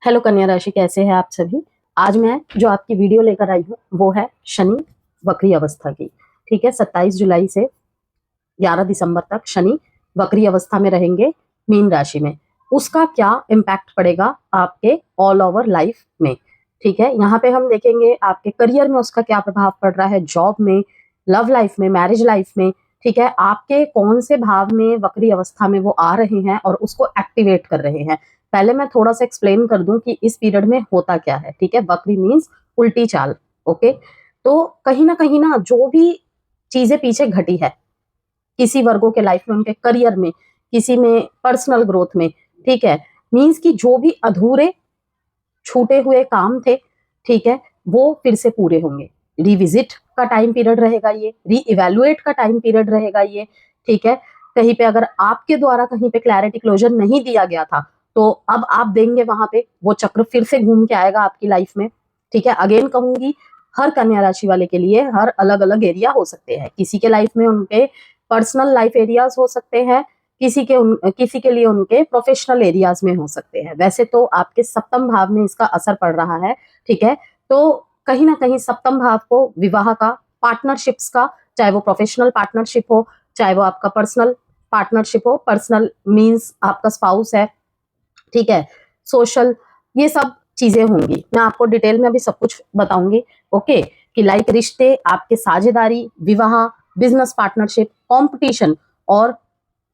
Hello कन्या राशि, कैसे हैं आप सभी। आज मैं जो आपकी वीडियो लेकर आई हूँ वो है शनि वक्री अवस्था की। ठीक है, 27 जुलाई से 11 दिसंबर तक शनि वक्री अवस्था में रहेंगे मीन राशि में। उसका क्या इम्पैक्ट पड़ेगा आपके ऑल ओवर लाइफ में। ठीक है, यहाँ पे हम देखेंगे आपके करियर में उसका क्या प्रभाव पड़ रहा है, जॉब में, लव लाइफ में, मैरिज लाइफ में। ठीक है, आपके कौन से भाव में वक्री अवस्था में वो आ रहे हैं और उसको एक्टिवेट कर रहे हैं। पहले मैं थोड़ा सा एक्सप्लेन कर दूं कि इस पीरियड में होता क्या है। ठीक है, वक्री मीन्स उल्टी चाल। ओके, तो कहीं ना जो भी चीजें पीछे घटी है किसी वर्गों के लाइफ में, उनके करियर में, किसी में पर्सनल ग्रोथ में, ठीक है, मीन्स कि जो भी अधूरे छूटे हुए काम थे, ठीक है, वो फिर से पूरे होंगे। रिविजिट का टाइम पीरियड रहेगा ये, रीइवैल्यूएट का टाइम पीरियड रहेगा ये। ठीक है, कहीं पे अगर आपके द्वारा कहीं पे क्लैरिटी क्लोजर नहीं दिया गया था तो अब आप देंगे, वहां पे वो चक्र फिर से घूम के आएगा आपकी लाइफ में। ठीक है, अगेन कहूंगी, हर कन्या राशि वाले के लिए हर अलग अलग एरिया हो सकते हैं। किसी के लाइफ में उनके पर्सनल लाइफ एरियाज हो सकते हैं, किसी के लिए उनके प्रोफेशनल एरियाज में हो सकते हैं। वैसे तो आपके सप्तम भाव में इसका असर पड़ रहा है। ठीक है, तो कहीं ना कहीं सप्तम भाव को विवाह का, पार्टनरशिप्स का, चाहे वो प्रोफेशनल पार्टनरशिप हो, चाहे वो आपका पर्सनल पार्टनरशिप हो, पर्सनल मीन्स आपका स्पाउस है, ठीक है, सोशल, ये सब चीजें होंगी। मैं आपको डिटेल में अभी सब कुछ बताऊंगी। ओके, कि लाइक रिश्ते, आपके साझेदारी, विवाह, बिजनेस पार्टनरशिप, कंपटीशन और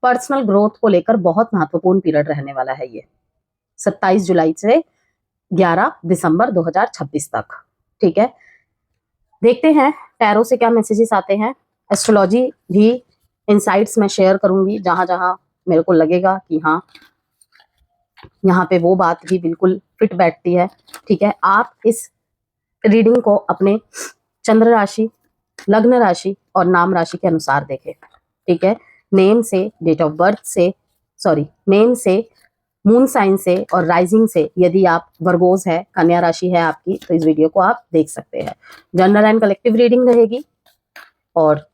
पर्सनल ग्रोथ को लेकर बहुत महत्वपूर्ण पीरियड रहने वाला है ये 27 जुलाई से 11 दिसंबर 2026 तक। ठीक है, देखते हैं टैरो से क्या मैसेजेस आते हैं। एस्ट्रोलॉजी भी इनसाइट्स में शेयर करूंगी जहां जहां मेरे को लगेगा कि हाँ, यहाँ पे वो बात भी बिल्कुल फिट बैठती है। ठीक है, आप इस रीडिंग को अपने चंद्र राशि, लग्न राशि और नाम राशि के अनुसार देखें। ठीक है, नेम से, डेट ऑफ बर्थ से, सॉरी, नेम से, मून साइन से और राइजिंग से, यदि आप वर्गोज है, कन्या राशि है आपकी, तो इस वीडियो को आप देख सकते हैं। जनरल एंड कलेक्टिव रीडिंग रहेगी और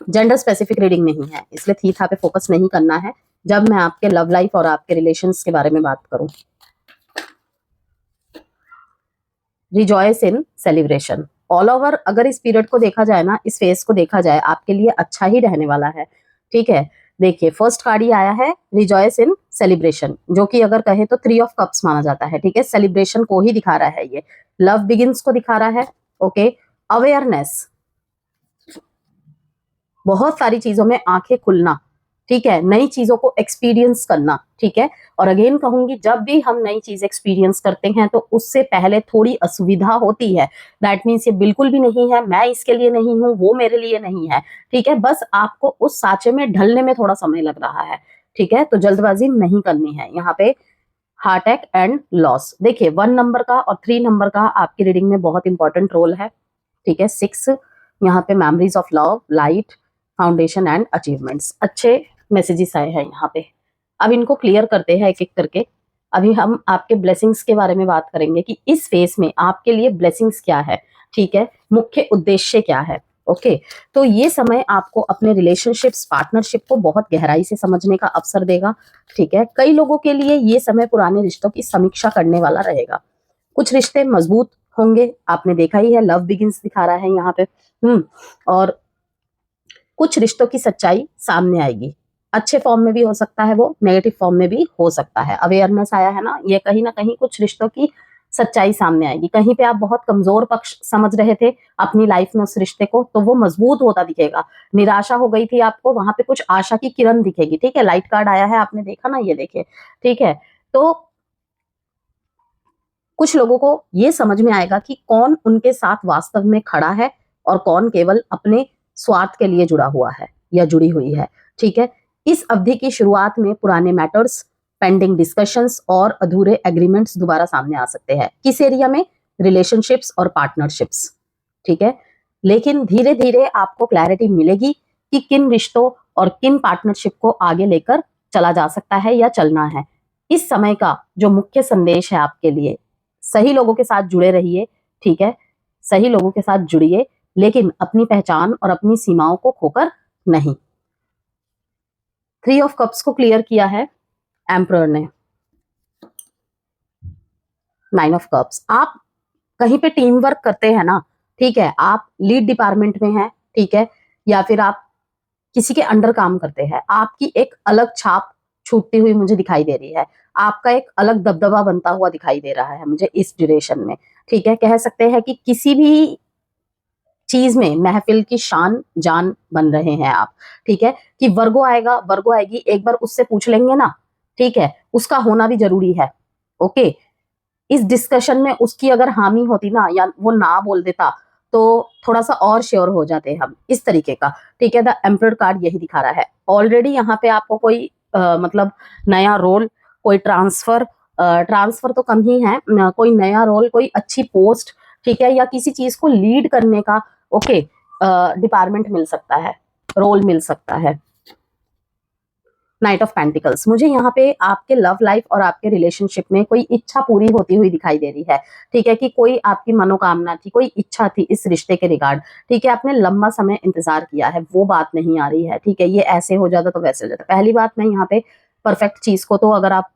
जेंडर स्पेसिफिक रीडिंग नहीं है, इसलिए थीथा पे फोकस नहीं करना है जब मैं आपके लव लाइफ और आपके रिलेशंस के बारे में बात करूं। रिजॉयस इन सेलिब्रेशन ऑल ओवर, अगर इस पीरियड को देखा जाए ना, इस फेज को देखा जाए, आपके लिए अच्छा ही रहने वाला है। ठीक है, देखिए फर्स्ट कार्ड ही आया है रिजॉयस इन सेलिब्रेशन, जो कि अगर कहे तो 3 ऑफ कप्स माना जाता है। ठीक है, सेलिब्रेशन को ही दिखा रहा है ये, लव बिगिंस को दिखा रहा है। ओके, अवेयरनेस, बहुत सारी चीजों में आंखें खुलना, ठीक है, नई चीजों को एक्सपीरियंस करना। ठीक है, और अगेन कहूंगी, जब भी हम नई चीज एक्सपीरियंस करते हैं तो उससे पहले थोड़ी असुविधा होती है। दैट मीन्स ये बिल्कुल भी नहीं है मैं इसके लिए नहीं हूं, वो मेरे लिए नहीं है। ठीक है, बस आपको उस सांचे में ढलने में थोड़ा समय लग रहा है। ठीक है, तो जल्दबाजी नहीं करनी है। यहाँ पे हार्ट अटैक एंड लॉस, देखिए 1 नंबर का और 3 नंबर का आपकी रीडिंग में बहुत इंपॉर्टेंट रोल है। ठीक है, 6 यहाँ पे memories of love, light, foundation and achievements, अच्छे मैसेजेस आए हैं यहाँ पे। अब इनको क्लियर करते हैं एक एक करके। अभी हम आपके ब्लेसिंग्स के बारे में बात करेंगे कि इस फेज में आपके लिए ब्लेसिंग्स क्या है। ठीक है, मुख्य उद्देश्य क्या है। ओके, तो ये समय आपको अपने रिलेशनशिप्स, पार्टनरशिप को बहुत गहराई से समझने का अवसर देगा। ठीक है, कई लोगों के लिए ये समय पुराने रिश्तों की समीक्षा करने वाला रहेगा। कुछ रिश्ते मजबूत होंगे, आपने देखा ही है, लव बिगिंस दिखा रहा है यहाँ पे। और कुछ रिश्तों की सच्चाई सामने आएगी, अच्छे फॉर्म में भी हो सकता है, वो नेगेटिव फॉर्म में भी हो सकता है। अवेयरनेस आया है ना, ये कहीं ना कहीं कुछ रिश्तों की सच्चाई सामने आएगी। कहीं पे आप बहुत कमजोर पक्ष समझ रहे थे अपनी लाइफ में उस रिश्ते को, तो वो मजबूत होता दिखेगा। निराशा हो गई थी आपको, वहां पे कुछ आशा की किरण दिखेगी। ठीक है, लाइट कार्ड आया है, आपने देखा ना, ये देखिए। ठीक है, तो कुछ लोगों को ये समझ में आएगा कि कौन उनके साथ वास्तव में खड़ा है और कौन केवल अपने स्वार्थ के लिए जुड़ा हुआ है या जुड़ी हुई है। ठीक है, इस अवधि की शुरुआत में पुराने मैटर्स, पेंडिंग डिस्कशंस और अधूरे एग्रीमेंट्स दोबारा सामने आ सकते हैं। किस एरिया में? रिलेशनशिप्स और पार्टनरशिप्स। ठीक है, लेकिन धीरे धीरे आपको क्लैरिटी मिलेगी कि किन रिश्तों और किन पार्टनरशिप को आगे लेकर चला जा सकता है या चलना है। इस समय का जो मुख्य संदेश है आपके लिए, सही लोगों के साथ जुड़े रहिए। ठीक है, सही लोगों के साथ जुड़िए, लेकिन अपनी पहचान और अपनी सीमाओं को खोकर नहीं। 3 ऑफ कप्स को क्लियर किया है एम्परर ने। नाइन ऑफ कप्स, आप कहीं पे टीम वर्क करते हैं ना, ठीक है, आप लीड डिपार्टमेंट में हैं, ठीक है, या फिर आप किसी के अंडर काम करते हैं, आपकी एक अलग छाप छूटती हुई मुझे दिखाई दे रही है, आपका एक अलग दबदबा बनता हुआ दिखाई दे रहा है मुझे इस ड्यूरेशन में, ठीक है। कह सकते हैं कि किसी भी चीज में महफिल की शान जान बन रहे हैं आप, ठीक है। कि वर्गो आएगा, वर्गो आएगी, एक बार उससे पूछ लेंगे ना, ठीक है, उसका होना भी जरूरी है। ओके, इस डिस्कशन में उसकी अगर हामी होती ना, या वो ना बोल देता, तो थोड़ा सा और श्योर हो जाते हम, इस तरीके का, ठीक है। द एम्परर कार्ड यही दिखा रहा है। ऑलरेडी यहाँ पे आपको कोई मतलब नया रोल, कोई ट्रांसफर, ट्रांसफर तो कम ही है, कोई नया रोल, कोई अच्छी पोस्ट, ठीक है, या किसी चीज को लीड करने का, ओके, डिपार्टमेंट मिल सकता है, रोल मिल सकता है। नाइट ऑफ पेंटिकल्स, मुझे यहाँ पे आपके लव लाइफ और आपके रिलेशनशिप में कोई इच्छा पूरी होती हुई दिखाई दे रही है, ठीक है। कि कोई आपकी मनोकामना थी, कोई इच्छा थी इस रिश्ते के रिगार्ड, ठीक है, आपने लंबा समय इंतजार किया है, वो बात नहीं आ रही है, ठीक है। ये ऐसे हो जाता तो वैसे हो जाता। पहली बात, मैं यहाँ पे परफेक्ट चीज को तो अगर आप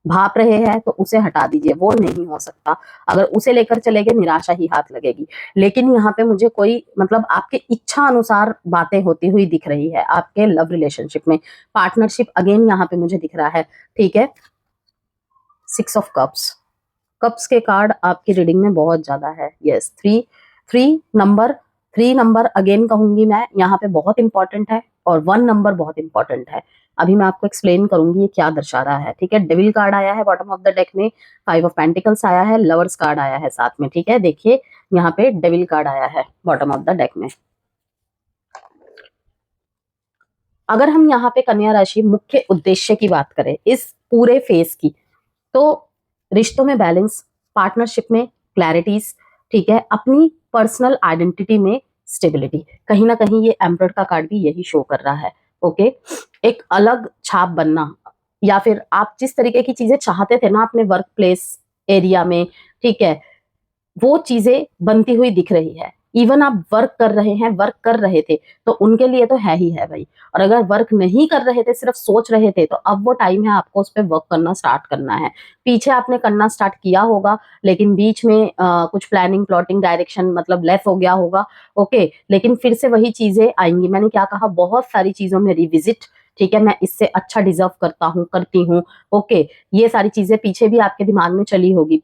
भाप रहे हैं तो उसे हटा दीजिए, वो नहीं हो सकता। अगर उसे लेकर चले गए, निराशा ही हाथ लगेगी। लेकिन यहाँ पे मुझे कोई मतलब आपके इच्छा अनुसार बातें होती हुई दिख रही है आपके लव रिलेशनशिप में। पार्टनरशिप अगेन यहाँ पे मुझे दिख रहा है, ठीक है। सिक्स ऑफ कप्स, कप्स के कार्ड आपकी रीडिंग में बहुत ज्यादा है। यस, थ्री नंबर अगेन कहूंगी मैं, यहाँ पे बहुत इंपॉर्टेंट है, और वन नंबर बहुत इंपॉर्टेंट है। अभी मैं आपको एक्सप्लेन करूंगी ये क्या दर्शा रहा है, ठीक है। डेविल कार्ड आया है बॉटम ऑफ द डेक में, फाइव ऑफ पेंटिकल्स आया है, लवर्स कार्ड आया है साथ में, ठीक है। देखिए यहाँ पे डेविल कार्ड आया है बॉटम ऑफ द डेक में। अगर हम यहाँ पे कन्या राशि मुख्य उद्देश्य की बात करें इस पूरे फेज की, तो रिश्तों में बैलेंस, पार्टनरशिप में क्लैरिटीज, ठीक है, अपनी पर्सनल आइडेंटिटी में स्टेबिलिटी, कहीं ना कहीं ये एम्परर का कार्ड भी यही शो कर रहा है। ओके, एक अलग छाप बनना, या फिर आप जिस तरीके की चीजें चाहते थे ना अपने वर्क प्लेस एरिया में, ठीक है, वो चीजें बनती हुई दिख रही है। इवन आप वर्क कर रहे हैं, वर्क कर रहे थे तो उनके लिए तो है ही है भाई, और अगर वर्क नहीं कर रहे थे, सिर्फ सोच रहे थे, तो अब वो टाइम है आपको उस पर वर्क करना स्टार्ट करना है। पीछे आपने करना स्टार्ट किया होगा, लेकिन बीच में कुछ प्लानिंग, प्लॉटिंग, डायरेक्शन मतलब लेस हो गया होगा। ओके, लेकिन फिर से वही चीजें आएंगी। मैंने क्या कहा, बहुत सारी चीजों में रिविजिट, ठीक है, मैं इससे अच्छा डिजर्व करता हूँ, करती हूँ। ओके, ये सारी चीजें पीछे भी आपके दिमाग में चली होगी,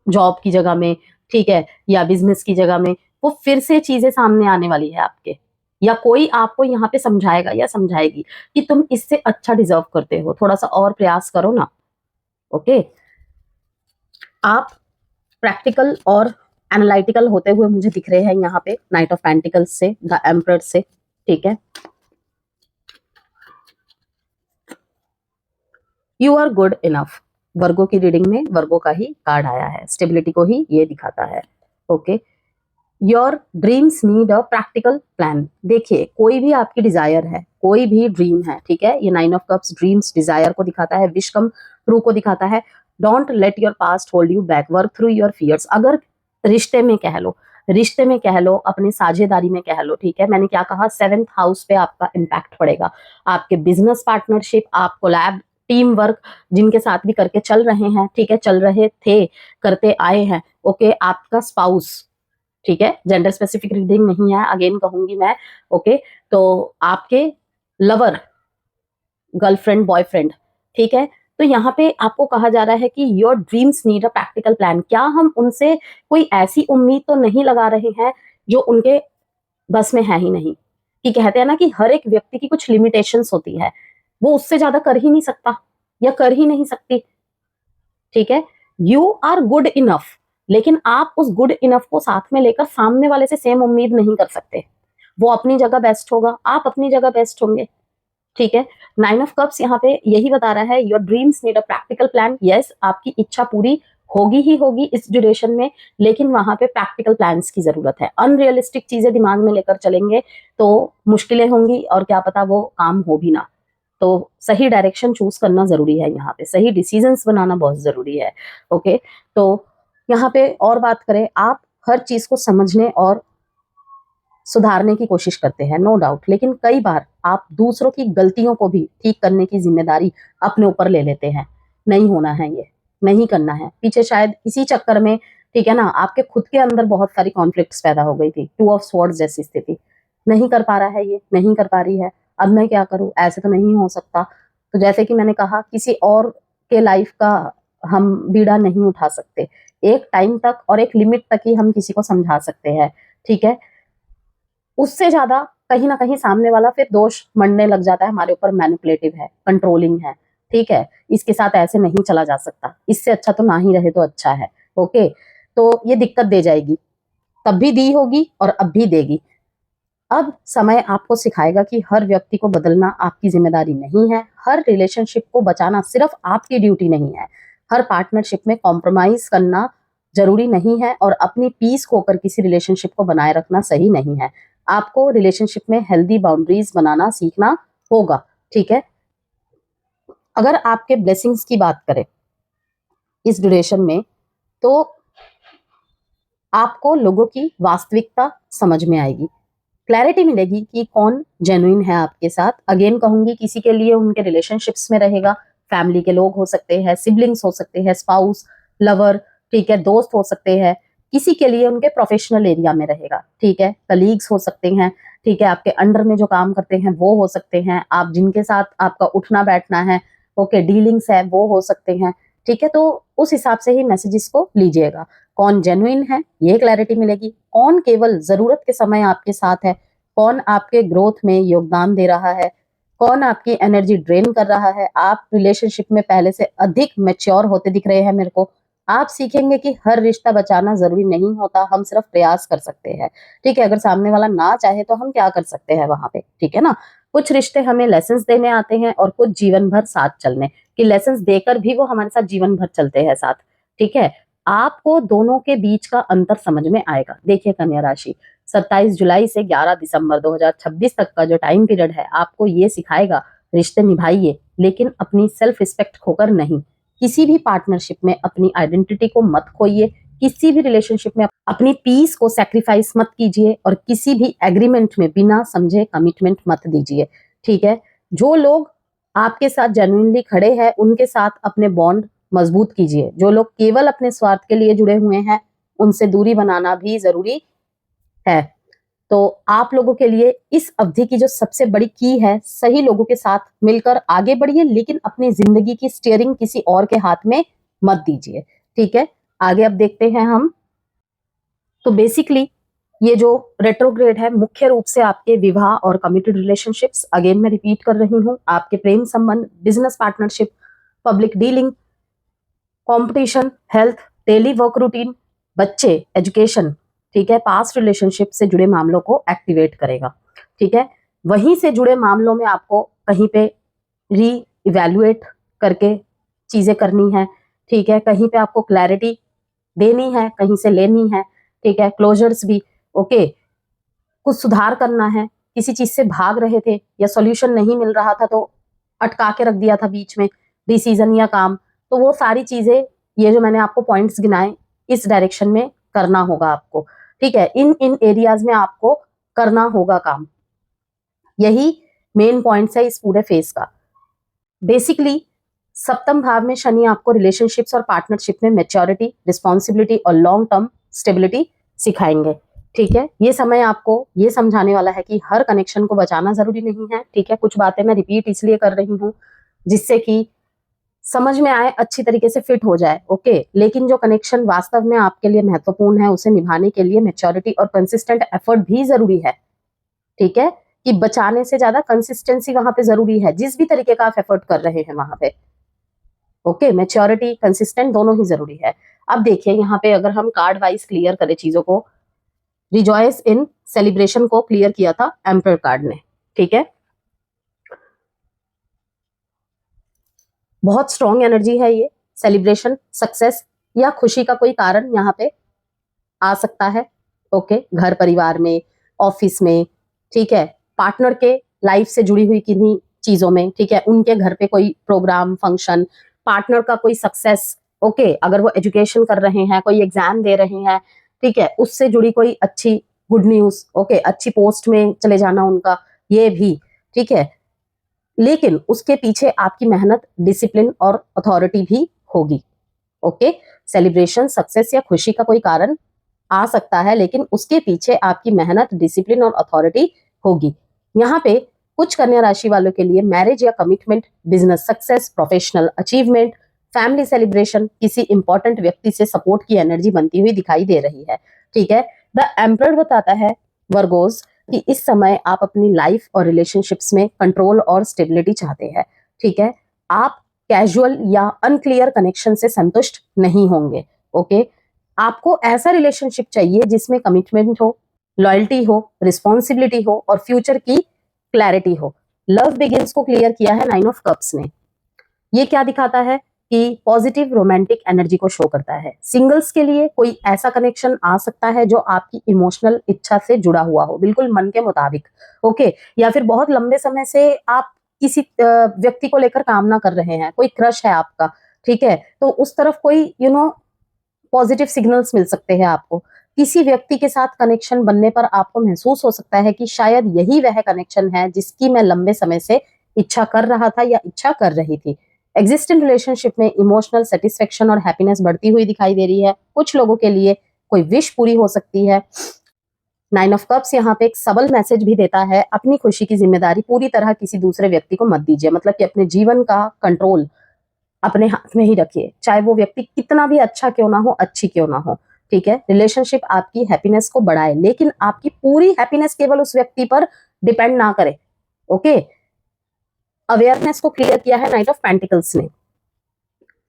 जॉब की जगह में, ठीक है, या बिजनेस की जगह में, वो फिर से चीजें सामने आने वाली है आपके, या कोई आपको यहाँ पे समझाएगा या समझाएगी कि तुम इससे अच्छा डिजर्व करते हो, थोड़ा सा और प्रयास करो ना। ओके, आप प्रैक्टिकल और एनालिटिकल होते हुए मुझे दिख रहे हैं यहाँ पे नाइट ऑफ पेंटिकल्स से, द एम्परर से, ठीक है। यू आर गुड इनफ, वर्गो की रीडिंग में वर्गो का ही कार्ड आया है, स्टेबिलिटी को ही ये दिखाता है। Okay, your dreams need a practical plan. देखिए, कोई भी आपकी डिजायर है, कोई भी ड्रीम है, ठीक है, ये nine of cups dreams, desire को दिखाता है, विश कम ट्रू को दिखाता है। Don't let your past hold you back, work through your fears. अगर रिश्ते में कह लो, रिश्ते में कह लो, अपनी साझेदारी में कह लो, ठीक है, मैंने क्या कहा, सेवेंथ हाउस पे आपका इम्पैक्ट पड़ेगा। आपके बिजनेस पार्टनरशिप, आप कोलैब, टीम वर्क जिनके साथ भी करके चल रहे हैं, ठीक है, चल रहे थे, करते आए हैं। ओके, आपका स्पाउस, ठीक है, जेंडर स्पेसिफिक रीडिंग नहीं है, अगेन कहूंगी मैं। ओके, तो आपके लवर, गर्लफ्रेंड, बॉयफ्रेंड, ठीक है, तो यहाँ पे आपको कहा जा रहा है कि your dreams need a practical plan. क्या हम उनसे कोई ऐसी उम्मीद तो नहीं लगा रहे हैं जो उनके बस में है ही नहीं? कि कहते हैं ना कि हर एक व्यक्ति की कुछ लिमिटेशंस होती है, वो उससे ज्यादा कर ही नहीं सकता या कर ही नहीं सकती, ठीक है। यू आर गुड इनफ, लेकिन आप उस गुड इनफ को साथ में लेकर सामने वाले से सेम उम्मीद नहीं कर सकते। वो अपनी जगह बेस्ट होगा, आप अपनी जगह बेस्ट होंगे, ठीक है। नाइन ऑफ कप्स यहाँ पे यही बता रहा है, your dreams need a practical plan. Yes, आपकी इच्छा पूरी होगी ही होगी इस ड्यूरेशन में, लेकिन वहां पे प्रैक्टिकल प्लान्स की जरूरत है। अनरियलिस्टिक चीजें दिमाग में लेकर चलेंगे तो मुश्किलें होंगी, और क्या पता वो काम हो भी ना। तो सही डायरेक्शन चूज करना जरूरी है, यहाँ पे सही डिसीजंस बनाना बहुत जरूरी है। ओके, तो यहाँ पे और बात करें, आप हर चीज को समझने और सुधारने की कोशिश करते हैं, नो डाउट, लेकिन कई बार आप दूसरों की गलतियों को भी ठीक करने की जिम्मेदारी अपने ऊपर ले लेते हैं। नहीं होना है ये, नहीं करना है। पीछे शायद इसी चक्कर में, ठीक है ना, आपके खुद के अंदर बहुत सारी कॉन्फ्लिक्ट्स पैदा हो गई थी, 2 ऑफ स्वॉर्ड्स जैसी स्थिति। नहीं कर पा रहा है ये, नहीं कर पा रही है, अब मैं क्या करूं, ऐसे तो नहीं हो सकता। तो जैसे कि मैंने कहा, किसी और के लाइफ का हम बीड़ा नहीं उठा सकते। एक टाइम तक और एक लिमिट तक ही हम किसी को समझा सकते हैं, ठीक है। उससे ज्यादा कहीं ना कहीं सामने वाला फिर दोष मढ़ने लग जाता है हमारे ऊपर, मैनिपुलेटिव है, कंट्रोलिंग है, ठीक है, इसके साथ ऐसे नहीं चला जा सकता, इससे अच्छा तो ना ही रहे तो अच्छा है। ओके, तो ये दिक्कत दे जाएगी, तब भी दी होगी और अब भी देगी। अब समय आपको सिखाएगा कि हर व्यक्ति को बदलना आपकी जिम्मेदारी नहीं है, हर रिलेशनशिप को बचाना सिर्फ आपकी ड्यूटी नहीं है, हर पार्टनरशिप में कॉम्प्रोमाइज करना जरूरी नहीं है, और अपनी पीस खोकर किसी रिलेशनशिप को बनाए रखना सही नहीं है। आपको रिलेशनशिप में हेल्दी बाउंड्रीज बनाना सीखना होगा, ठीक है। अगर आपके ब्लेसिंग्स की बात करें इस ड्यूरेशन में, तो आपको लोगों की वास्तविकता समझ में आएगी, क्लैरिटी मिलेगी कि कौन जेन्युइन है आपके साथ। अगेन कहूंगी, किसी के लिए उनके रिलेशनशिप्स में रहेगा, फैमिली के लोग हो सकते हैं, सिबलिंग्स हो सकते हैं, स्पाउस, लवर, ठीक है, दोस्त हो सकते हैं। किसी के लिए उनके प्रोफेशनल एरिया में रहेगा, ठीक है, कलीग्स हो सकते हैं, ठीक है, आपके अंडर में जो काम करते हैं वो हो सकते हैं, आप जिनके साथ आपका उठना बैठना है, ओके, डीलिंग्स है, वो हो सकते हैं, ठीक है। तो उस हिसाब से ही मैसेजेस को लीजिएगा। कौन जेन्युइन है ये क्लैरिटी मिलेगी, कौन केवल जरूरत के समय आपके साथ है, कौन आपके ग्रोथ में योगदान दे रहा है, कौन आपकी एनर्जी ड्रेन कर रहा है। आप रिलेशनशिप में पहले से अधिक मैच्योर होते दिख रहे हैं मेरे को। आप सीखेंगे कि हर रिश्ता बचाना जरूरी नहीं होता, हम सिर्फ प्रयास कर सकते हैं, ठीक है। अगर सामने वाला ना चाहे तो हम क्या कर सकते हैं वहां पे, ठीक है ना। कुछ रिश्ते हमें लेसन्स देने आते हैं और कुछ जीवन भर साथ चलने, कि लेसन्स देकर भी वो हमारे साथ जीवन भर चलते हैं साथ, ठीक है। आपको दोनों के बीच का अंतर समझ में आएगा। देखिए कन्या राशि, 27 जुलाई से 11 दिसंबर 2026 तक का जो टाइम पीरियड है, आपको ये सिखाएगा, रिश्ते निभाइए लेकिन अपनी सेल्फ रिस्पेक्ट खोकर नहीं। किसी भी पार्टनरशिप में अपनी आइडेंटिटी को मत खोइए, किसी भी रिलेशनशिप में अपनी पीस को सैक्रिफाइस मत कीजिए, और किसी भी एग्रीमेंट में बिना समझे कमिटमेंट मत दीजिए, ठीक है। जो लोग आपके साथ जेन्युइनली खड़े हैं उनके साथ अपने बॉन्ड मजबूत कीजिए। जो लोग केवल अपने स्वार्थ के लिए जुड़े हुए हैं उनसे दूरी बनाना भी जरूरी है। तो आप लोगों के लिए इस अवधि की जो सबसे बड़ी की है, सही लोगों के साथ मिलकर आगे बढ़िए, लेकिन अपनी जिंदगी की स्टीयरिंग किसी और के हाथ में मत दीजिए, ठीक है। आगे अब देखते हैं हम। तो बेसिकली ये जो रेट्रोग्रेड है, मुख्य रूप से आपके विवाह और कमिटेड रिलेशनशिप्स, अगेन मैं रिपीट कर रही हूँ, आपके प्रेम संबंध, business partnership, public dealing, competition, health, daily work routine, बच्चे, एजुकेशन, ठीक है, पास्ट रिलेशनशिप से जुड़े मामलों को एक्टिवेट करेगा, ठीक है। वहीं से जुड़े मामलों में आपको कहीं पे री इवेल्युएट करके चीजें करनी है, ठीक है। कहीं पे आपको क्लैरिटी देनी है, कहीं से लेनी है, ठीक है। क्लोजर्स भी, ओके, कुछ सुधार करना है, किसी चीज से भाग रहे थे या सॉल्यूशन नहीं मिल रहा था तो अटका के रख दिया था बीच में, डिसीजन या काम, तो वो सारी चीजें, ये जो मैंने आपको पॉइंट्स गिनाए, इस डायरेक्शन में करना होगा आपको, ठीक है। इन इन एरियाज में आपको करना होगा काम। यही मेन पॉइंट्स है इस पूरे फेज का। बेसिकली सप्तम भाव में शनि आपको रिलेशनशिप्स और पार्टनरशिप में मैच्योरिटी, रिस्पॉन्सिबिलिटी और लॉन्ग टर्म स्टेबिलिटी सिखाएंगे, ठीक है। ये समय आपको ये समझाने वाला है कि हर कनेक्शन को बचाना जरूरी नहीं है, ठीक है। कुछ बातें मैं रिपीट इसलिए कर रही हूँ जिससे कि समझ में आए, अच्छी तरीके से फिट हो जाए, ओके। लेकिन जो कनेक्शन वास्तव में आपके लिए महत्वपूर्ण है उसे निभाने के लिए मैच्योरिटी और कंसिस्टेंट एफर्ट भी जरूरी है, ठीक है। कि बचाने से ज्यादा कंसिस्टेंसी वहां पे जरूरी है, जिस भी तरीके का आप एफर्ट कर रहे हैं वहां पे, ओके। मैच्योरिटी, कंसिस्टेंट दोनों ही जरूरी है। अब देखिए यहाँ पे अगर हम कार्ड वाइज क्लियर करें चीजों को, रिजॉयस इन सेलिब्रेशन को क्लियर किया था एम्परर कार्ड ने, ठीक है। बहुत स्ट्रॉन्ग एनर्जी है ये। सेलिब्रेशन, सक्सेस या खुशी का कोई कारण यहाँ पे आ सकता है, ओके। घर परिवार में, ऑफिस में, ठीक है, पार्टनर के लाइफ से जुड़ी हुई किन्हीं चीजों में, ठीक है, उनके घर पे कोई प्रोग्राम, फंक्शन, पार्टनर का कोई सक्सेस, ओके। अगर वो एजुकेशन कर रहे हैं, कोई एग्जाम दे रहे हैं, ठीक है, उससे जुड़ी कोई अच्छी गुड न्यूज, ओके, अच्छी पोस्ट में चले जाना उनका, ये भी, ठीक है। लेकिन उसके पीछे आपकी मेहनत, डिसिप्लिन और अथॉरिटी भी होगी, ओके, सेलिब्रेशन, सक्सेस या खुशी का कोई कारण आ सकता है, लेकिन उसके पीछे आपकी मेहनत, डिसिप्लिन और अथॉरिटी होगी। यहाँ पे कुछ कन्या राशि वालों के लिए मैरिज या commitment, business success, professional achievement, family celebration, किसी इंपॉर्टेंट व्यक्ति से सपोर्ट की एनर्जी बनती हुई दिखाई दे रही है। ठीक है, द एम्परर बताता है वर्गोस कि इस समय आप अपनी लाइफ और रिलेशनशिप्स में कंट्रोल और स्टेबिलिटी चाहते हैं। ठीक है, आप कैजुअल या अनक्लियर कनेक्शन से संतुष्ट नहीं होंगे। ओके, आपको ऐसा रिलेशनशिप चाहिए जिसमें कमिटमेंट हो, लॉयल्टी हो, रिस्पॉन्सिबिलिटी हो और फ्यूचर की क्लैरिटी हो। लव बिगिंस को क्लियर किया है 9 ऑफ कप्स ने। ये क्या दिखाता है कि पॉजिटिव रोमांटिक एनर्जी को शो करता है। सिंगल्स के लिए कोई ऐसा कनेक्शन आ सकता है जो आपकी इमोशनल इच्छा से जुड़ा हुआ हो, बिल्कुल मन के मुताबिक। ओके, या फिर बहुत लंबे समय से आप किसी व्यक्ति को लेकर कामना कर रहे हैं, कोई क्रश है आपका। ठीक है, तो उस तरफ कोई पॉजिटिव सिग्नल्स मिल सकते हैं आपको। किसी व्यक्ति के साथ कनेक्शन बनने पर आपको महसूस हो सकता है कि शायद यही वह कनेक्शन है जिसकी मैं लंबे समय से इच्छा कर रहा था या इच्छा कर रही थी। एग्जिस्टिंग रिलेशनशिप में इमोशनल सेटिस्फेक्शन और हैप्पीनेस बढ़ती हुई दिखाई दे रही है। कुछ लोगों के लिए कोई विश पूरी हो सकती है। 9 ऑफ कप्स यहाँ पे एक सबल मैसेज भी देता है, अपनी खुशी की जिम्मेदारी पूरी तरह किसी दूसरे व्यक्ति को मत दीजिए। मतलब कि अपने जीवन का कंट्रोल अपने हाथ में ही रखिए, चाहे वो व्यक्ति कितना भी अच्छा क्यों ना हो, अच्छी क्यों ना हो। ठीक है, रिलेशनशिप आपकी हैप्पीनेस को बढ़ाए, लेकिन आपकी पूरी हैप्पीनेस केवल उस व्यक्ति पर डिपेंड ना करे। ओके, अवेयरनेस को क्लियर किया है नाइट ऑफ पेंटिकल्स ने।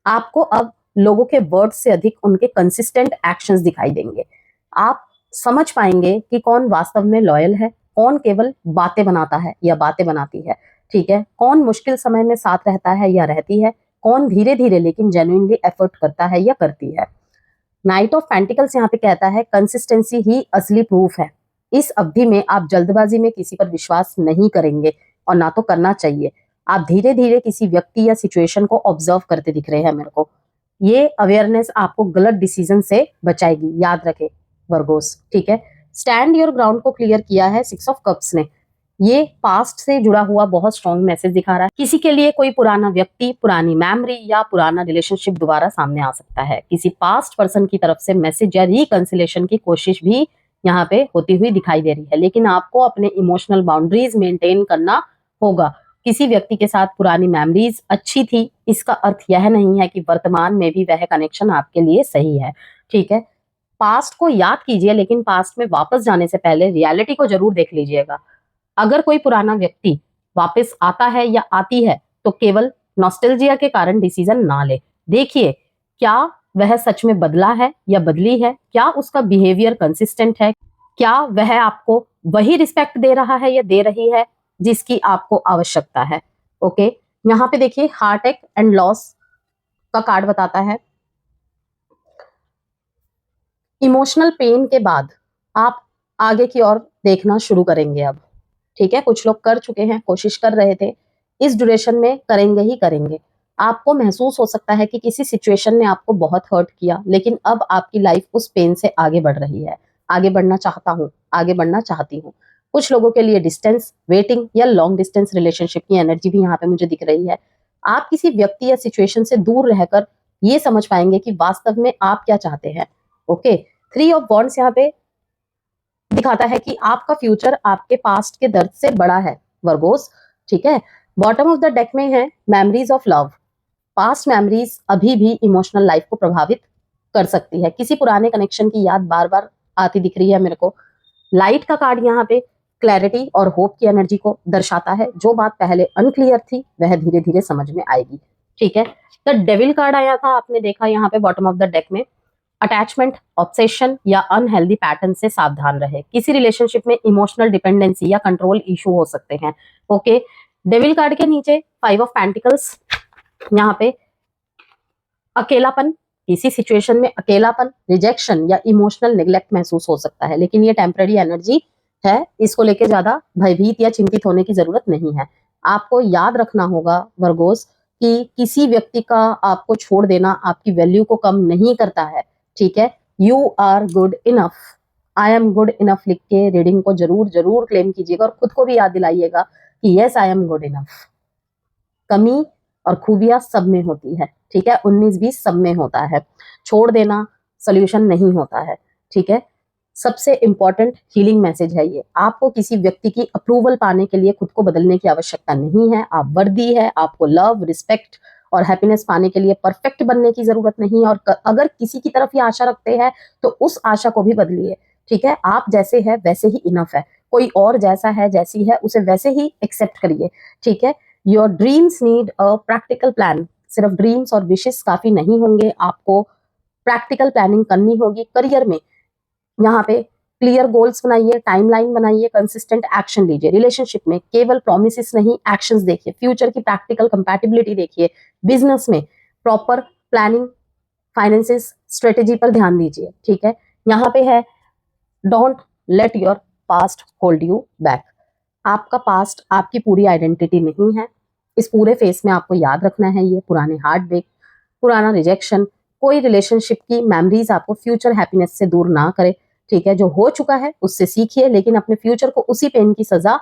आपको अब लोगों के वर्ड्स से अधिक उनके कंसिस्टेंट एक्शंस दिखाई देंगे। आप समझ पाएंगे कि कौन वास्तव में लॉयल है, कौन केवल बातें बनाता है या बातें बनाती है। ठीक है, कौन मुश्किल समय में साथ रहता है या रहती है, कौन धीरे धीरे लेकिन जेन्युइनली एफर्ट करता है या करती है। नाइट ऑफ पेंटिकल्स यहाँ पे कहता है कंसिस्टेंसी ही असली प्रूफ है। इस अवधि में आप जल्दबाजी में किसी पर विश्वास नहीं करेंगे और ना तो करना चाहिए। आप धीरे धीरे किसी व्यक्ति या सिचुएशन को ऑब्जर्व करते दिख रहे हैं मेरे को। ये अवेयरनेस आपको गलत डिसीजन से बचाएगी, याद रखे वर्गोस। ठीक है, स्टैंड योर ग्राउंड को क्लियर किया है 6 ऑफ कप्स ने। ये पास्ट से जुड़ा हुआ बहुत स्ट्रॉन्ग मैसेज दिखा रहा है। किसी के लिए कोई पुराना व्यक्ति, पुरानी मेमोरी या पुराना रिलेशनशिप दोबारा सामने आ सकता है। किसी पास्ट पर्सन की तरफ से मैसेज या रिकंसिलेशन की कोशिश भी यहाँ पे होती हुई दिखाई दे रही है, लेकिन आपको अपने इमोशनल बाउंड्रीज मेंटेन करना होगा। किसी व्यक्ति के साथ पुरानी मेमोरीज अच्छी थी, इसका अर्थ यह नहीं है कि वर्तमान में भी वह कनेक्शन आपके लिए सही है। ठीक है, पास्ट को याद कीजिए, लेकिन पास्ट में वापस जाने से पहले रियलिटी को जरूर देख लीजिएगा। अगर कोई पुराना व्यक्ति वापस आता है या आती है तो केवल नॉस्टैल्जिया के कारण डिसीजन ना ले। देखिए, क्या वह सच में बदला है या बदली है, क्या उसका बिहेवियर कंसिस्टेंट है, क्या वह आपको वही रिस्पेक्ट दे रहा है या दे रही है जिसकी आपको आवश्यकता है। ओके, यहाँ पे देखिए हार्ट अटैक एंड लॉस का कार्ड बताता है इमोशनल पेन के बाद आप आगे की ओर देखना शुरू करेंगे अब। ठीक है, कुछ लोग कर चुके हैं, कोशिश कर रहे थे, इस ड्यूरेशन में करेंगे ही करेंगे। आपको महसूस हो सकता है कि किसी सिचुएशन ने आपको बहुत हर्ट किया, लेकिन अब आपकी लाइफ उस पेन से आगे बढ़ रही है। आगे बढ़ना चाहता हूँ, आगे बढ़ना चाहती हूँ। कुछ लोगों के लिए डिस्टेंस, वेटिंग या लॉन्ग डिस्टेंस रिलेशनशिप की एनर्जी भी यहाँ पे मुझे दिख रही है। आप किसी व्यक्ति या सिचुएशन से दूर रहकर ये समझ पाएंगे कि वास्तव में आप क्या चाहते हैं। ओके, 3 ऑफ वॉन्ड्स यहाँ पे दिखाता है कि आपका फ्यूचर आपके पास्ट के दर्द से बड़ा है वर्गोस। ठीक है, बॉटम ऑफ द डेक में है memories of love. Past memories अभी भी इमोशनल लाइफ को प्रभावित कर सकती है। किसी पुराने कनेक्शन की याद बार बार आती दिख रही है मेरे को। लाइट का कार्ड यहाँ पे क्लैरिटी और होप की एनर्जी को दर्शाता है। जो बात पहले अनक्लियर थी वह धीरे धीरे समझ में आएगी। ठीक है, द डेविल कार्ड आया था, आपने देखा यहाँ पे बॉटम ऑफ द डेक में। अटैचमेंट, ऑब्सेशन या अनहेल्दी पैटर्न से सावधान रहे। किसी रिलेशनशिप में इमोशनल डिपेंडेंसी या कंट्रोल इशू हो सकते हैं। ओके, डेविल कार्ड के नीचे 5 ऑफ पेंटिकल्स, यहाँ पे अकेलापन, किसी सिचुएशन में अकेलापन, रिजेक्शन या इमोशनल नेग्लेक्ट महसूस हो सकता है, लेकिन ये टेम्पररी एनर्जी है, इसको लेके ज्यादा भयभीत या चिंतित होने की जरूरत नहीं है। आपको याद रखना होगा वर्गोस कि किसी व्यक्ति का आपको छोड़ देना आपकी वैल्यू को कम नहीं करता है। ठीक है, you are good enough, I am good enough लिख के रीडिंग को जरूर जरूर क्लेम कीजिएगा और खुद को भी याद दिलाइएगा कि yes I am good enough. कमी और खूबियां सब में होती है, ठीक है। 19-20 सब में होता है, छोड़ देना सोल्यूशन नहीं होता है, ठीक है। सबसे इंपॉर्टेंट हीलिंग मैसेज है ये। आपको किसी व्यक्ति की अप्रूवल पाने के लिए खुद को बदलने की आवश्यकता नहीं है। आप वर्दी है, आपको लव, रिस्पेक्ट और हैप्पीनेस पाने के लिए परफेक्ट बनने की जरूरत नहीं है। और अगर किसी की तरफ ये आशा रखते हैं तो उस आशा को भी बदलिए, ठीक है। आप जैसे है वैसे ही इनफ है। कोई और जैसा है, जैसी है, उसे वैसे ही एक्सेप्ट करिए, ठीक है। Your dreams need a practical plan. सिर्फ ड्रीम्स और विशेष काफी नहीं होंगे, आपको प्रैक्टिकल प्लानिंग करनी होगी करियर में। यहाँ पे क्लियर गोल्स बनाइए, टाइमलाइन बनाइए, कंसिस्टेंट एक्शन लीजिए। रिलेशनशिप में केवल प्रॉमिसेस नहीं, एक्शंस देखिए। फ्यूचर की प्रैक्टिकल कंपैटिबिलिटी देखिए। बिजनेस में प्रॉपर प्लानिंग, फाइनेंसिस, स्ट्रेटेजी पर ध्यान दीजिए, ठीक है। यहाँ पे है don't let your past hold you back. आपका पास्ट आपकी पूरी आइडेंटिटी नहीं है। इस पूरे फेस में आपको याद रखना है ये पुराने हार्ट ब्रेक, पुराना रिजेक्शन, कोई रिलेशनशिप की मेमोरीज आपको फ्यूचर हैप्पीनेस से दूर ना करे, ठीक है। जो हो चुका है उससे सीखिए, लेकिन अपने फ्यूचर को उसी पेन की सजा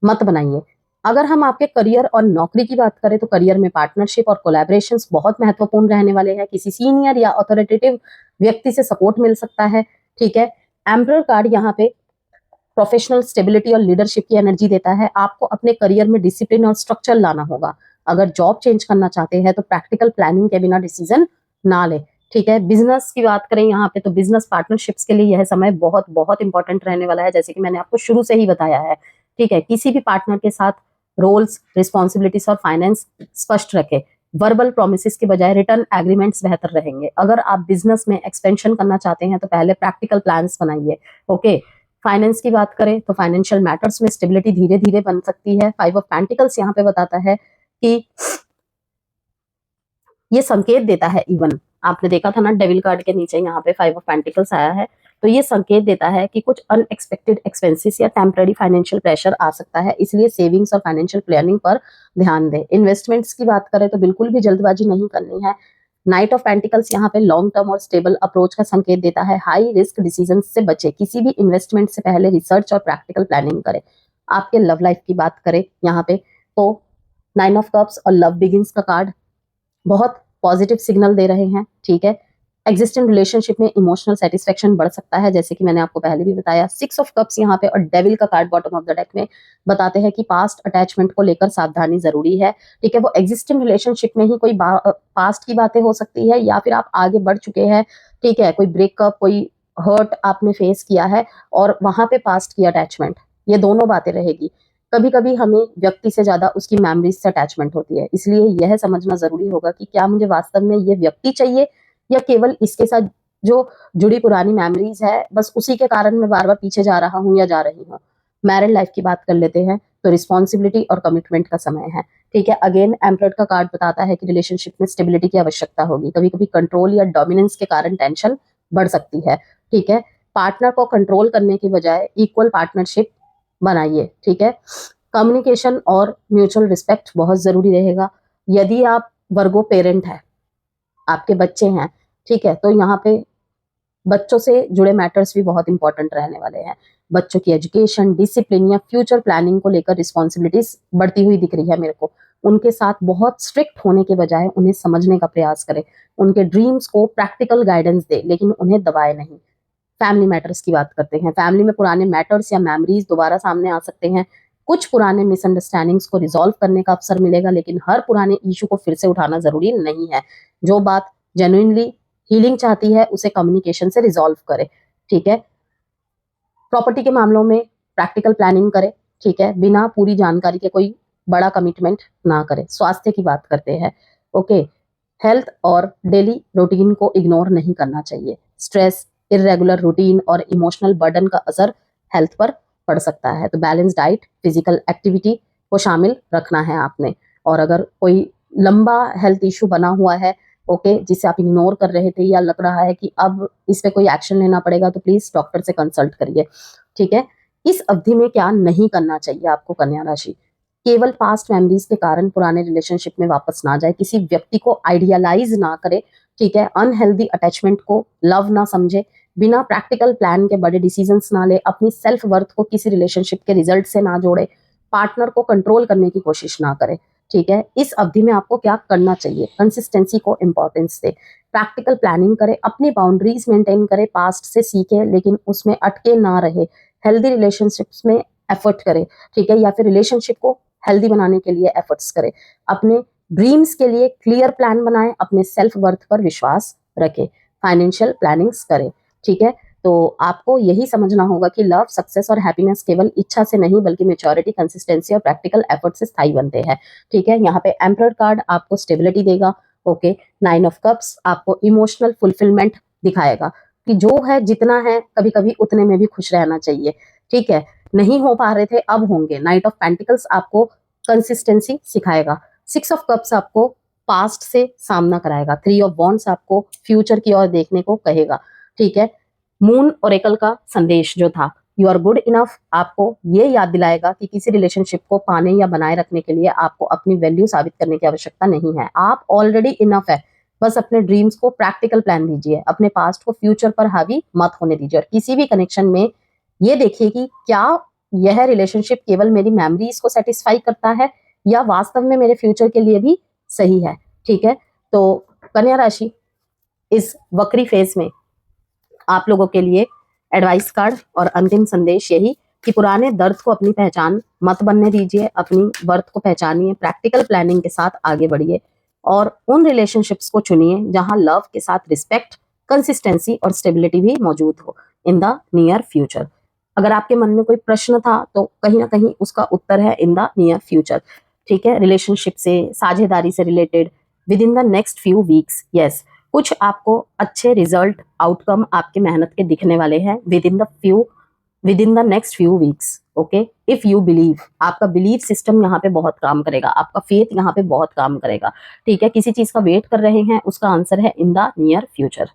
मत बनाइए। अगर हम आपके करियर और नौकरी की बात करें तो करियर में पार्टनरशिप और कोलैबोरेशंस बहुत महत्वपूर्ण रहने वाले हैं। किसी सीनियर या अथॉरिटेटिव व्यक्ति से सपोर्ट मिल सकता है, ठीक है। एम्परर कार्ड यहाँ पे प्रोफेशनल स्टेबिलिटी और लीडरशिप की एनर्जी देता है। आपको अपने करियर में डिसिप्लिन और स्ट्रक्चर लाना होगा। अगर जॉब चेंज करना चाहते हैं तो प्रैक्टिकल प्लानिंग के बिना डिसीजन ना ले, ठीक है। बिजनेस की बात करें यहाँ पे तो बिजनेस पार्टनरशिप्स के लिए यह समय बहुत बहुत इंपॉर्टेंट रहने वाला है, जैसे कि मैंने आपको शुरू से ही बताया है, ठीक है। किसी भी पार्टनर के साथ रोल्स, रिस्पॉन्सिबिलिटीज और फाइनेंस स्पष्ट रखे। वर्बल प्रोमिस के बजाय रिटर्न एग्रीमेंट्स बेहतर रहेंगे। अगर आप बिजनेस में एक्सपेंशन करना चाहते हैं तो पहले प्रैक्टिकल प्लान्स बनाइए, ओके। फाइनेंस की बात करें तो फाइनेंशियल मैटर्स में स्टेबिलिटी धीरे धीरे बन सकती है। 5 ऑफ पेंटिकल्स यहाँ पे बताता है कि ये संकेत देता है, इवन आपने देखा था ना डेविल कार्ड के नीचे यहाँ पे 5 ऑफ पेंटिकल्स आया है, तो ये संकेत देता है कि कुछ अनएक्सपेक्टेड एक्सपेंसेस या टेम्पररी फाइनेंशियल प्रेशर आ सकता है, इसलिए सेविंग्स और फाइनेंशियल प्लानिंग पर ध्यान दें। इन्वेस्टमेंट्स की बात करें तो बिल्कुल भी जल्दबाजी नहीं करनी है। नाइट ऑफ पेंटिकल्स यहाँ पे लॉन्ग टर्म और स्टेबल अप्रोच का संकेत देता है। हाई रिस्क डिसीजन से बचे। किसी भी इन्वेस्टमेंट से पहले रिसर्च और प्रैक्टिकल प्लानिंग करें। आपके लव लाइफ की बात करें यहाँ पे तो 9 ऑफ कप्स और लव बिगिंस का कार्ड बहुत पॉजिटिव सिग्नल दे रहे हैं, ठीक है। एग्जिस्टिंग रिलेशनशिप में इमोशनल सेटिस्फेक्शन बढ़ सकता है, जैसे कि मैंने आपको पहले भी बताया। 6 ऑफ कप्स यहाँ पे और डेविल का card bottom of the deck में बताते हैं कि पास्ट अटैचमेंट को लेकर सावधानी जरूरी है, ठीक है। वो एग्जिस्टिंग रिलेशनशिप में ही कोई पास्ट की बातें हो सकती है या फिर आप आगे बढ़ चुके हैं, ठीक है। कोई ब्रेकअप, कोई हर्ट आपने फेस किया है और वहां पे पास्ट की अटैचमेंट, ये दोनों बातें रहेगी। कभी कभी हमें व्यक्ति से ज्यादा उसकी मेमोरीज से अटैचमेंट होती है, इसलिए यह समझना जरूरी होगा कि क्या मुझे वास्तव में ये व्यक्ति चाहिए या केवल इसके साथ जो जुड़ी पुरानी मेमोरीज है बस उसी के कारण मैं बार बार पीछे जा रहा हूँ या जा रही हूँ। मैरिड लाइफ की बात कर लेते हैं तो रिस्पॉन्सिबिलिटी और कमिटमेंट का समय है, ठीक है। अगेन एम्परर का कार्ड बताता है कि रिलेशनशिप में स्टेबिलिटी की आवश्यकता होगी। कभी कभी कंट्रोल या डोमिनेंस के कारण टेंशन बढ़ सकती है, ठीक है। पार्टनर को कंट्रोल करने की बजाय इक्वल पार्टनरशिप बनाइए, ठीक है। कम्युनिकेशन और म्यूचुअल रिस्पेक्ट बहुत जरूरी रहेगा। यदि आप वर्गो पेरेंट है, आपके बच्चे हैं, ठीक है, तो यहाँ पे बच्चों से जुड़े मैटर्स भी बहुत इंपॉर्टेंट रहने वाले हैं। बच्चों की एजुकेशन, डिसिप्लिन या फ्यूचर प्लानिंग को लेकर रिस्पॉन्सिबिलिटीज बढ़ती हुई दिख रही है मेरे को। उनके साथ बहुत स्ट्रिक्ट होने के बजाय उन्हें समझने का प्रयास करें। उनके ड्रीम्स को प्रैक्टिकल गाइडेंस दे, लेकिन उन्हें दबाए नहीं। फैमिली मैटर्स की बात करते हैं। फैमिली में पुराने मैटर्स या मेमोरीज दोबारा सामने आ सकते हैं। कुछ पुराने मिसअंडरस्टैंडिंग्स को रिजॉल्व करने का अवसर मिलेगा, लेकिन हर पुराने इशू को फिर से उठाना जरूरी नहीं है। जो बात जेन्युइनली हीलिंग चाहती है उसे कम्युनिकेशन से रिजॉल्व करे, ठीक है। प्रॉपर्टी के मामलों में प्रैक्टिकल प्लानिंग करे, ठीक है। बिना पूरी जानकारी के कोई बड़ा कमिटमेंट ना करे। स्वास्थ्य की बात करते हैं, ओके। हेल्थ और डेली रूटीन को इग्नोर नहीं करना चाहिए। स्ट्रेस, इरेगुलर रूटीन और इमोशनल बर्डन का असर हेल्थ पर पड़ सकता है, तो बैलेंस डाइट, फिजिकल एक्टिविटी को शामिल रखना है आपने। और अगर कोई लंबा हेल्थ इशू बना हुआ है, ओके, जिसे आप इग्नोर कर रहे थे या लग रहा है कि अब इस पे कोई एक्शन लेना पड़ेगा, तो प्लीज डॉक्टर से कंसल्ट करिए, ठीक है। इस अवधि में क्या नहीं करना चाहिए आपको कन्या राशि? केवल पास्ट मेमोरीज के कारण पुराने रिलेशनशिप में वापस ना जाए। किसी व्यक्ति को आइडियलाइज ना करे, ठीक है। अनहेल्दी अटैचमेंट को लव ना समझे। बिना प्रैक्टिकल प्लान के बड़े डिसीजंस ना ले। अपनी सेल्फ वर्थ को किसी रिलेशनशिप के रिजल्ट से ना जोड़े। पार्टनर को कंट्रोल करने की कोशिश ना करे, ठीक है। इस अवधि में आपको क्या करना चाहिए, कंसिस्टेंसी को इंपॉर्टेंस दे, प्रैक्टिकल प्लानिंग करें, अपनी बाउंड्रीज मेंटेन करें, पास्ट से सीखे लेकिन उसमें अटके ना रहे, हेल्दी रिलेशनशिप्स में एफर्ट करें, ठीक है, या फिर रिलेशनशिप को हेल्दी बनाने के लिए एफर्ट्स करें, अपने ड्रीम्स के लिए क्लियर प्लान बनाएं, अपने सेल्फ वर्थ पर विश्वास रखें, फाइनेंशियल प्लानिंग्स करें, ठीक है। तो आपको यही समझना होगा कि लव, सक्सेस और हैप्पीनेस केवल इच्छा से नहीं बल्कि मैच्योरिटी, कंसिस्टेंसी और प्रैक्टिकल एफर्ट से स्थायी बनते हैं, ठीक है। यहाँ पे एम्परर कार्ड आपको स्टेबिलिटी देगा, ओके। 9 ऑफ कप्स आपको इमोशनल फुलफिलमेंट दिखाएगा कि जो है जितना है कभी कभी उतने में भी खुश रहना चाहिए, ठीक है। नहीं हो पा रहे थे अब होंगे। नाइट ऑफ पेंटिकल्स आपको कंसिस्टेंसी सिखाएगा। 6 ऑफ कप्स आपको पास्ट से सामना कराएगा। 3 ऑफ वॉन्ड्स आपको फ्यूचर की ओर देखने को कहेगा, ठीक है। मून ओरेकल का संदेश जो था यू आर गुड इनफ, आपको ये याद दिलाएगा कि किसी रिलेशनशिप को पाने या बनाए रखने के लिए आपको अपनी वैल्यू साबित करने की आवश्यकता नहीं है, आप ऑलरेडी इनफ है। बस अपने ड्रीम्स को प्रैक्टिकल प्लान दीजिए, अपने पास्ट को फ्यूचर पर हावी मत होने दीजिए, और किसी भी कनेक्शन में ये देखिए कि क्या यह रिलेशनशिप केवल मेरी मेमोरीज को सेटिस्फाई करता है या वास्तव में मेरे फ्यूचर के लिए भी सही है, ठीक है। तो कन्या राशि इस वक्री फेज में आप लोगों के लिए एडवाइस कार्ड और अंतिम संदेश यही कि पुराने दर्द को अपनी पहचान मत बनने दीजिए, अपनी वर्थ को पहचानिए, प्रैक्टिकल प्लानिंग के साथ आगे बढ़िए और उन रिलेशनशिप्स को चुनिए जहां लव के साथ रिस्पेक्ट, कंसिस्टेंसी और स्टेबिलिटी भी मौजूद हो इन द नियर फ्यूचर। अगर आपके मन में कोई प्रश्न था तो कहीं ना कहीं उसका उत्तर है इन द नियर फ्यूचर, ठीक है। रिलेशनशिप से, साझेदारी से related with in the next few weeks, yes, कुछ आपको अच्छे रिजल्ट, आउटकम आपके मेहनत के दिखने वाले हैं with in the next few weeks, okay. If you believe, आपका बिलीव सिस्टम यहाँ पे बहुत काम करेगा, आपका फेथ यहाँ पे बहुत काम करेगा, ठीक है। किसी चीज का वेट कर रहे हैं, उसका आंसर है इन द नियर फ्यूचर।